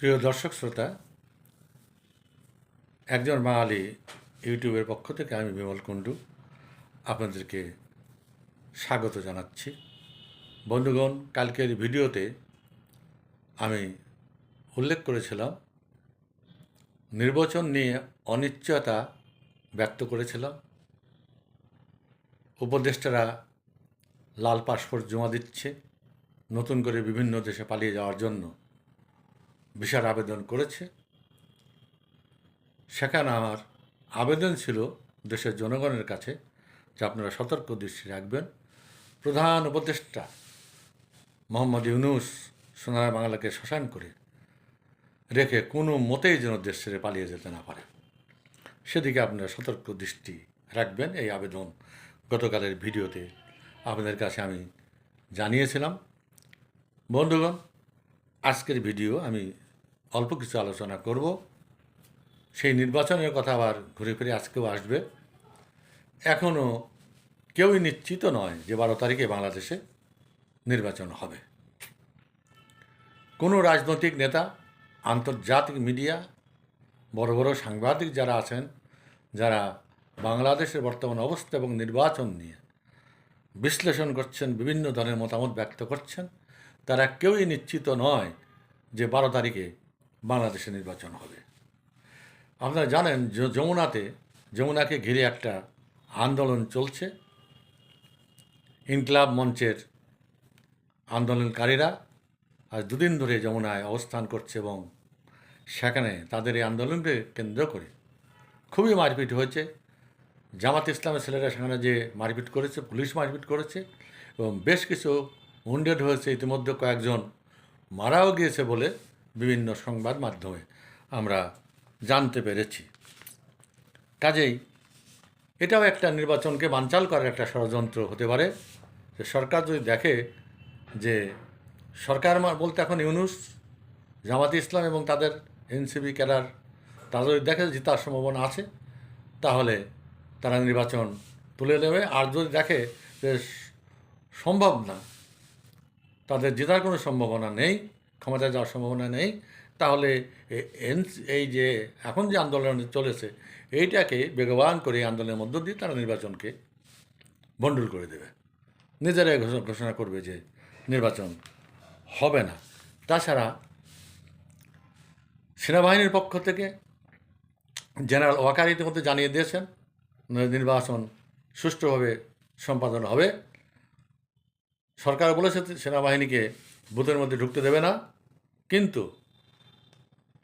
প্রিয় দর্শক শ্রোতা, একজন বাঙালি ইউটিউবের পক্ষ থেকে আমি বিমল কুণ্ডু আপনাদেরকে স্বাগত জানাচ্ছি। বন্ধুগণ, কালকের ভিডিওতে আমি উল্লেখ করেছিলাম, নির্বাচন নিয়ে অনিশ্চয়তা ব্যক্ত করেছিলাম। উপদেষ্টারা লাল পাসপোর্ট জমা দিচ্ছে, নতুন করে বিভিন্ন দেশে পালিয়ে যাওয়ার জন্য ভিসার আবেদন করেছে। সেখানে আমার আবেদন ছিল দেশের জনগণের কাছে যে আপনারা সতর্ক দৃষ্টি রাখবেন। প্রধান উপদেষ্টা মোহাম্মদ ইউনূস সোনার বাংলাকে শ্মশান করে রেখে কোনো মতেই যেন দেশ ছেড়ে পালিয়ে যেতে না পারে, সেদিকে আপনারা সতর্ক দৃষ্টি রাখবেন। এই আবেদন গতকালের ভিডিওতে আপনাদের কাছে আমি জানিয়েছিলাম। বন্ধুগণ, আজকের ভিডিও আমি অল্প কিছু আলোচনা করব। সেই নির্বাচনের কথা আবার ঘুরে ফিরে আজকেও আসবে। এখনও কেউই নিশ্চিত নয় যে 12 তারিখে বাংলাদেশে নির্বাচন হবে। কোনো রাজনৈতিক নেতা, আন্তর্জাতিক মিডিয়া, বড় বড় সাংবাদিক যারা আছেন, যারা বাংলাদেশের বর্তমান অবস্থা এবং নির্বাচন নিয়ে বিশ্লেষণ করছেন, বিভিন্ন ধরনের মতামত ব্যক্ত করছেন, তারা কেউই নিশ্চিত নয় যে 12 তারিখে বাংলাদেশে নির্বাচন হবে। আপনারা জানেন যমুনাকে ঘিরে একটা আন্দোলন চলছে। ইনকিলাব মঞ্চের আন্দোলনকারীরা আজ দুদিন ধরে যমুনায় অবস্থান করছে এবং সেখানে তাদের এই আন্দোলনকে কেন্দ্র করে খুবই মারপিট হয়েছে। জামাত ইসলামের ছেলেরা সেখানে যে মারপিট করেছে, পুলিশ মারপিট করেছে এবং বেশ কিছু উন্ডেড হয়েছে। ইতিমধ্যে কয়েকজন মারাও গিয়েছে বলে বিভিন্ন সংবাদ মাধ্যমে আমরা জানতে পেরেছি। কাজেই এটাও একটা নির্বাচনকে বানচাল করার একটা ষড়যন্ত্র হতে পারে। যে সরকার যদি দেখে যে সরকার বলতে এখন ইউনূস, জামাত ইসলাম এবং তাদের এনসিপি ক্যাডার, তারা যদি দেখে জেতার সম্ভাবনা আছে, তাহলে তারা নির্বাচন তুলে নেবে। আর যদি দেখে যে সম্ভব না, তাদের জেতার কোনো সম্ভাবনা নেই, ক্ষমতায় যাওয়ার সম্ভাবনা নেই, তাহলে এই যে এখন যে আন্দোলন চলেছে এইটাকে বেগবান করে এই আন্দোলনের মধ্য দিয়ে তারা নির্বাচনকে ভণ্ডুল করে দেবে, নিজেরাই ঘোষণা করবে যে নির্বাচন হবে না। তাছাড়া সেনাবাহিনীর পক্ষ থেকে জেনারেল ওয়াকার ইতিমধ্যে জানিয়ে দিয়েছেন নির্বাচন সুষ্ঠুভাবে সম্পাদন হবে। সরকার বলেছে সেনাবাহিনীকে বুথের মধ্যে ঢুকতে দেবে না, কিন্তু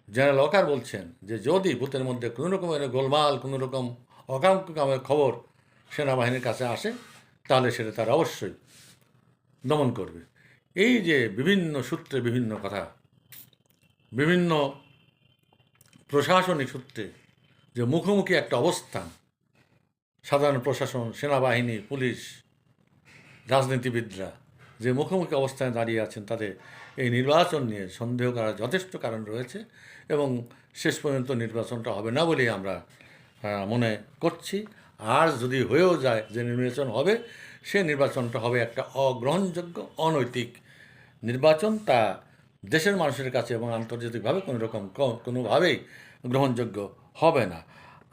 জেনারেল ওয়াকার বলছেন যে যদি বুথের মধ্যে কোনো রকমের গোলমাল, কোনো রকম অকামের খবর সেনাবাহিনীর কাছে আসে, তাহলে সেটা তারা অবশ্যই দমন করবে। এই যে বিভিন্ন সূত্রে বিভিন্ন কথা, বিভিন্ন প্রশাসনিক সূত্রে যে মুখোমুখি একটা অবস্থান, সাধারণ প্রশাসন, সেনাবাহিনী, পুলিশ, রাজনীতিবিদরা যে মুখোমুখি অবস্থানে দাঁড়িয়ে আছেন, তাদের এই নির্বাচন নিয়ে সন্দেহ করার যথেষ্ট কারণ রয়েছে এবং শেষ পর্যন্ত নির্বাচনটা হবে না বলেই আমরা মনে করছি। আর যদি হয়েও যায় যে নির্বাচন হবে, সে নির্বাচনটা হবে একটা অগ্রহণযোগ্য, অনৈতিক নির্বাচন। তা দেশের মানুষের কাছে এবং আন্তর্জাতিকভাবে কোনোভাবেই গ্রহণযোগ্য হবে না।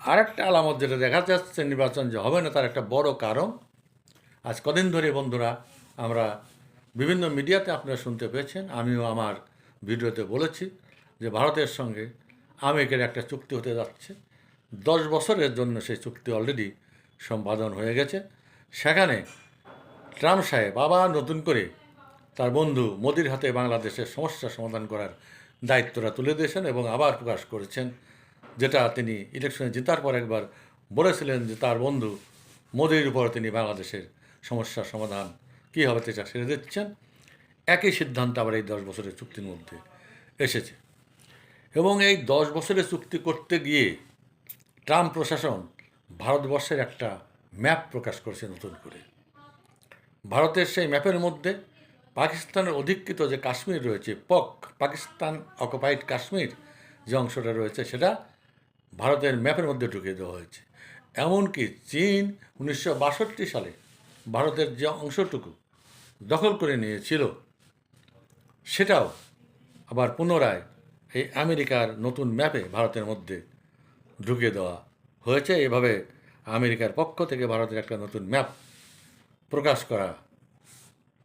আর একটা আলামত যেটা দেখা যাচ্ছে নির্বাচন যে হবে না, তার একটা বড় কারণ আজ কদিন ধরে বন্ধুরা আমরা বিভিন্ন মিডিয়াতে আপনারা শুনতে পেয়েছেন, আমিও আমার ভিডিওতে বলেছি যে ভারতের সঙ্গে আমেরিকার একটা চুক্তি হতে যাচ্ছে। 10 বছরের জন্য সেই চুক্তি অলরেডি সম্পাদন হয়ে গেছে। সেখানে ট্রাম্প সাহেব আবার নতুন করে তার বন্ধু মোদির হাতে বাংলাদেশের সমস্যা সমাধান করার দায়িত্বটা তুলে দিয়েছেন এবং আবার প্রকাশ করেছেন, যেটা তিনি ইলেকশনে জেতার পর একবার বলেছিলেন যে তার বন্ধু মোদির উপর তিনি বাংলাদেশের সমস্যার সমাধান কী হবে সেটা সেরে দিচ্ছেন। একই সিদ্ধান্ত আবার এই 10 বছরের চুক্তির মধ্যে এসেছে এবং এই 10 বছরের চুক্তি করতে গিয়ে ট্রাম্প প্রশাসন ভারতবর্ষের একটা ম্যাপ প্রকাশ করেছে নতুন করে। ভারতের সেই ম্যাপের মধ্যে পাকিস্তানের অধিকৃত যে কাশ্মীর রয়েছে, পাকিস্তান অকুপাইড কাশ্মীর যে অংশটা রয়েছে, সেটা ভারতের ম্যাপের মধ্যে ঢুকিয়ে দেওয়া হয়েছে। এমনকি চীন 1962 সালে ভারতের যে অংশটুকু দখল করে নিয়েছিল, সেটাও আবার পুনরায় এই আমেরিকার নতুন ম্যাপে ভারতের মধ্যে ঢুকিয়ে দেওয়া হয়েছে। এভাবে আমেরিকার পক্ষ থেকে ভারতের একটা নতুন ম্যাপ প্রকাশ করা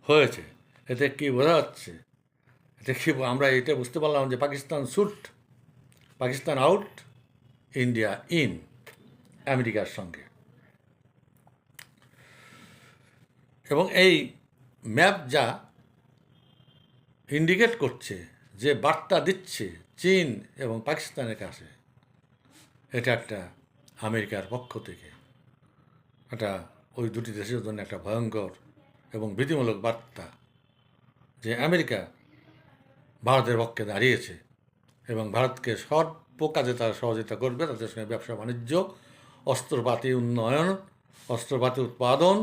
হয়েছে। এতে কি বোঝা যাচ্ছে? এতে কি আমরা এটা বুঝতে পারলাম যে পাকিস্তান আউট, ইন্ডিয়া ইন আমেরিকার সঙ্গে। এবং এই ম্যাপ যা ইন্ডিকেট করছে, যে বার্তা দিচ্ছে চীন এবং পাকিস্তানের কাছে, এটা একটা আমেরিকার পক্ষ থেকে একটা ওই দুটি দেশের জন্য একটা ভয়ঙ্কর এবং ভীতিমূলক বার্তা, যে আমেরিকা ভারতের পক্ষে দাঁড়িয়েছে এবং ভারতকে সর্ব কাজে তারা সহযোগিতা করবে, তাদের সঙ্গে ব্যবসা বাণিজ্য, অস্ত্রপাতি উন্নয়ন, অস্ত্রপাতি উৎপাদন,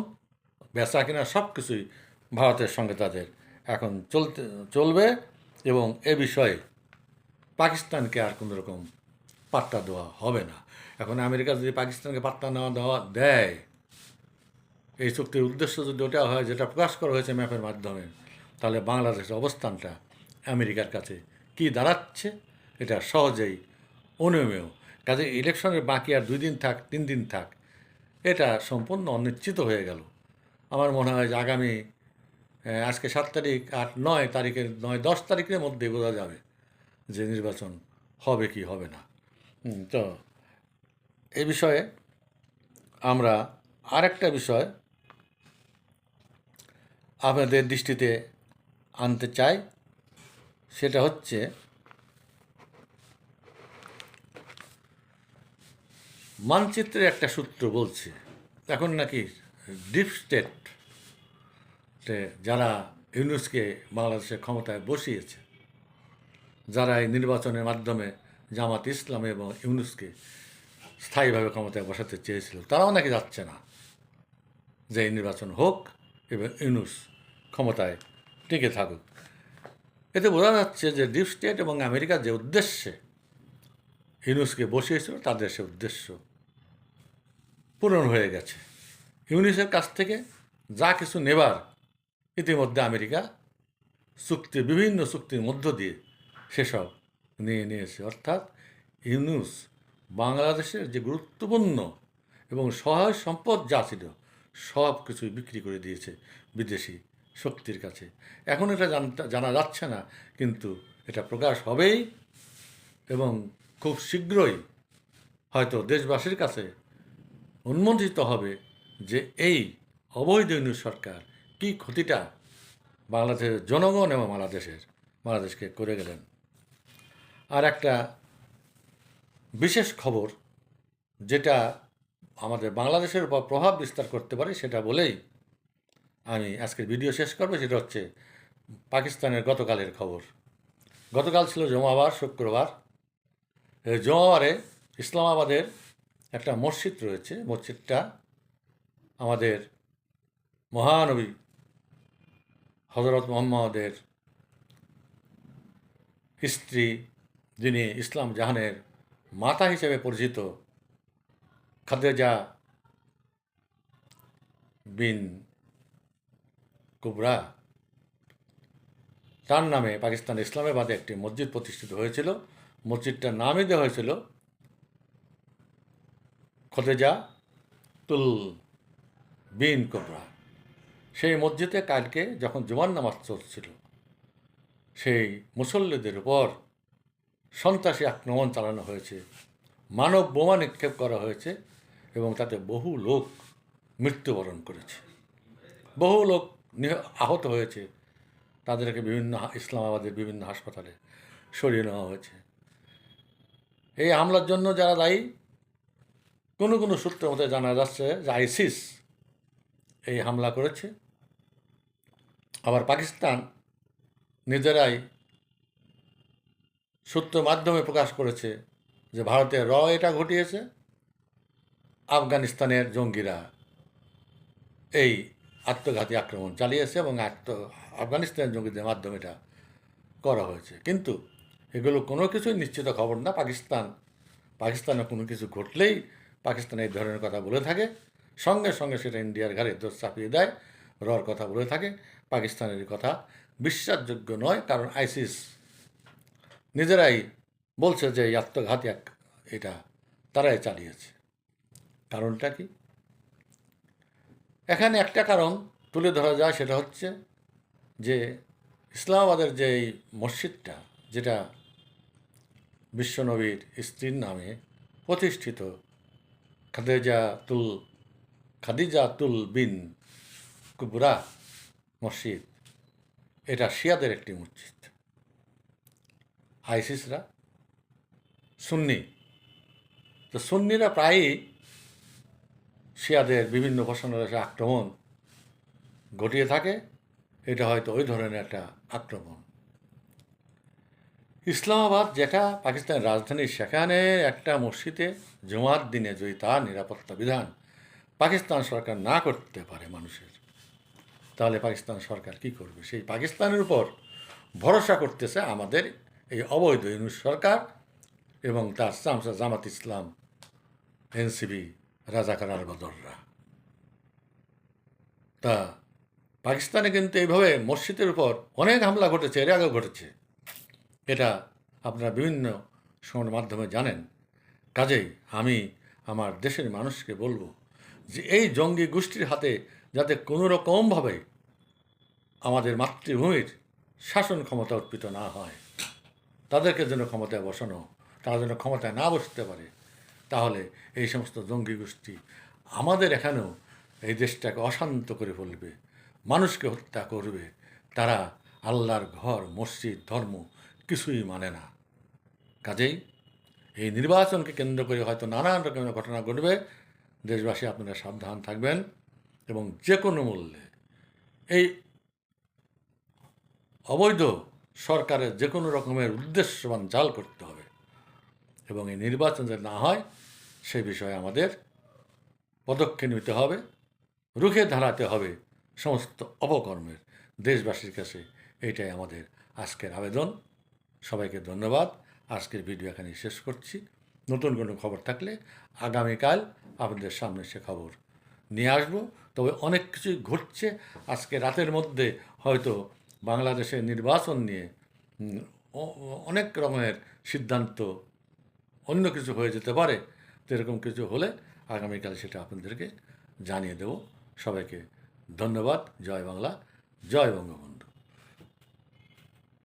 বেচা কেনা সব কিছুই ভারতের সঙ্গে তাদের এখন চলবে। এবং এ বিষয়ে পাকিস্তানকে আর কোনো রকম পাত্তা দেওয়া হবে না। এখন আমেরিকা যদি পাকিস্তানকে পাত্তা দেয়, এই চুক্তির উদ্দেশ্য যদি ওটা হয় যেটা প্রকাশ করা হয়েছে ম্যাপের মাধ্যমে, তাহলে বাংলাদেশের অবস্থানটা আমেরিকার কাছে কি দাঁড়াচ্ছে এটা সহজেই অনুমেয়। কাজে ইলেকশনের বাকি আর 2 দিন থাক 3 দিন থাক, এটা সম্পূর্ণ অনিশ্চিত হয়ে গেল। আমার মনে হয় যে আগামী আজকে 7 তারিখ, 8, 9 তারিখের 9-10 তারিখের মধ্যে বোঝা যাবে যে নির্বাচন হবে কি হবে না। তো এই বিষয়ে আমরা আরেকটা বিষয় আপনাদের দৃষ্টিতে আনতে চাই, সেটা হচ্ছে মানচিত্রের একটা সূত্র বলছে এখন নাকি ডিপ স্টেট যারা ইউনুসকে বাংলাদেশের ক্ষমতায় বসিয়েছে, যারা এই নির্বাচনের মাধ্যমে জামাত ইসলাম এবং ইউনুসকে স্থায়ীভাবে ক্ষমতায় বসাতে চেয়েছিল, তারাও নাকি যাচ্ছে না যে এই নির্বাচন হোক এবং ইউনুস ক্ষমতায় টিকে থাকুক। এতে বোঝা যাচ্ছে যে ডিপ স্টেট এবং আমেরিকার যে উদ্দেশ্যে ইউনুসকে বসিয়েছিল, তাদের সে উদ্দেশ্য পূরণ হয়ে গেছে। ইউনুসের কাছ থেকে যা কিছু নেবার ইতিমধ্যে আমেরিকা বিভিন্ন চুক্তির মধ্য দিয়ে সেসব নিয়ে নিয়েছে। অর্থাৎ ইউনুস বাংলাদেশের যে গুরুত্বপূর্ণ এবং সহায় সম্পদ যা ছিল সব কিছুই বিক্রি করে দিয়েছে বিদেশি শক্তির কাছে। এখন এটা জানা যাচ্ছে না, কিন্তু এটা প্রকাশ হবেই এবং খুব শীঘ্রই হয়তো দেশবাসীর কাছে উন্মোচিত হবে যে এই অবৈধ ইউনুস সরকার কী ক্ষতিটা বাংলাদেশের জনগণ এবং বাংলাদেশকে করে গেলেন। আর একটা বিশেষ খবর যেটা আমাদের বাংলাদেশের উপর প্রভাব বিস্তার করতে পারে সেটা বলেই আমি আজকের ভিডিও শেষ করব। সেটা হচ্ছে পাকিস্তানের গতকালের খবর। গতকাল ছিল জুমাবার, শুক্রবার। এই জুমাবারে ইসলামাবাদের একটা মসজিদ রয়েছে। মসজিদটা আমাদের মহানবী হজরত মুহাম্মদের স্ত্রী, যিনি ইসলাম জাহানের মাতা হিসেবে পরিচিত খাদিজা বিন কুবরা, তার নামে পাকিস্তানের ইসলামাবাদে একটি মসজিদ প্রতিষ্ঠিত হয়েছিল। মসজিদটার নামই দেওয়া হয়েছিল খাদিজা বিন কুবরা। সেই মসজিদে কালকে যখন জুমার নামাজ চলছিল, সেই মুসল্লিদের উপর সন্ত্রাসী আক্রমণ চালানো হয়েছে, মানব বোমা নিক্ষেপ করা হয়েছে এবং তাতে বহু লোক মৃত্যুবরণ করেছে, বহু লোক আহত হয়েছে। তাদেরকে ইসলামাবাদের বিভিন্ন হাসপাতালে সরিয়ে নেওয়া হয়েছে। এই হামলার জন্য যারা দায়ী, কোনো কোনো সূত্রের মধ্যে জানা যাচ্ছে যে আইসিস এই হামলা করেছে। আবার পাকিস্তান নিজেরাই সূত্র মাধ্যমে প্রকাশ করেছে যে ভারতের এটা ঘটিয়েছে, আফগানিস্তানের জঙ্গিরা এই আত্মঘাতী আক্রমণ চালিয়েছে এবং আফগানিস্তানের জঙ্গিদের মাধ্যমে এটা করা হয়েছে। কিন্তু এগুলো কোনো কিছুই নিশ্চিত খবর না। পাকিস্তানে কোনো কিছু ঘটলেই পাকিস্তান এই ধরনের কথা বলে থাকে, সঙ্গে সঙ্গে সেটা ইন্ডিয়ার ঘাড়ে দোষ চাপিয়ে দেয়, কথা বলে থাকে। পাকিস্তানের কথা বিশ্বাসযোগ্য নয়, কারণ আইসিস নিজেরাই বলছে যে এই আত্মঘাতী এটা তারাই চালিয়েছে। কারণটা কি? এখানে একটা কারণ তুলে ধরা যায়, সেটা হচ্ছে যে ইসলামাবাদের যে এই মসজিদটা, যেটা বিশ্বনবীর স্ত্রীর নামে প্রতিষ্ঠিত, খাদিজাতুল খাদিজাতুল বিন কুবরা মসজিদ, এটা শিয়াদের একটি মসজিদ। আইসিসরা সুন্নি, তো সুন্নিরা প্রায়ই শিয়াদের বিভিন্ন উপাসনালয়ে আক্রমণ ঘটিয়ে থাকে। এটা হয়তো ওই ধরনের একটা আক্রমণ। ইসলামাবাদ, যেটা পাকিস্তানের রাজধানী, সেখানে একটা মসজিদে জুমার দিনে যদি তার নিরাপত্তা বিধান পাকিস্তান সরকার না করতে পারে মানুষের, তাহলে পাকিস্তান সরকার কি করবে? সেই পাকিস্তানের উপর ভরসা করতেছে আমাদের এই অবৈধ ইউনূস সরকার এবং তার চামচা জামাত ইসলাম, এনসিবি, রাজাকার আল বদররা। তা পাকিস্তানে কিন্তু এইভাবে মসজিদের উপর অনেক হামলা ঘটেছে, এর আগেও ঘটেছে। এটা আপনারা বিভিন্ন সংবাদ মাধ্যমে জানেন। কাজেই আমি আমার দেশের মানুষকে বলবো যে এই জঙ্গি গোষ্ঠীর হাতে যাতে কোনো রকমভাবে আমাদের মাতৃভূমির শাসন ক্ষমতা অর্পিত না হয়, তাদেরকে যেন ক্ষমতায় বসানো, তারা যেন ক্ষমতায় না বসতে পারে, তাহলে এই সমস্ত জঙ্গি গোষ্ঠী আমাদের এখানেও এই দেশটাকে অশান্ত করে ফেলবে, মানুষকে হত্যা করবে। তারা আল্লাহর ঘর, মসজিদ, ধর্ম কিছুই মানে না। কাজেই এই নির্বাচনকে কেন্দ্র করে হয়তো নানান রকমের ঘটনা ঘটবে। দেশবাসী আপনারা সাবধান থাকবেন এবং যে কোনো মূল্যে এই অবৈধ সরকারের যে কোনো রকমের উদ্দেশ্যবান জাল করতে হবে এবং এই নির্বাচন যাতে না হয় সে বিষয়ে আমাদের পদক্ষেপ নিতে হবে, রুখে দাঁড়াতে হবে সমস্ত অপকর্মের। দেশবাসীর কাছে এইটাই আমাদের আজকের আবেদন। সবাইকে ধন্যবাদ। আজকের ভিডিও এখানে শেষ করছি। নতুন কোনো খবর থাকলে আগামীকাল আপনাদের সামনে সে খবর নিয়ে আসব। তবে অনেক কিছুই ঘটছে আজকে রাতের মধ্যে, হয়তো বাংলাদেশের নির্বাচন নিয়ে অনেক রকমের সিদ্ধান্ত অন্য কিছু হয়ে যেতে পারে। তো এরকম কিছু হলে আগামীকাল সেটা আপনাদেরকে জানিয়ে দেব। সবাইকে ধন্যবাদ। জয় বাংলা, জয় বঙ্গবন্ধু।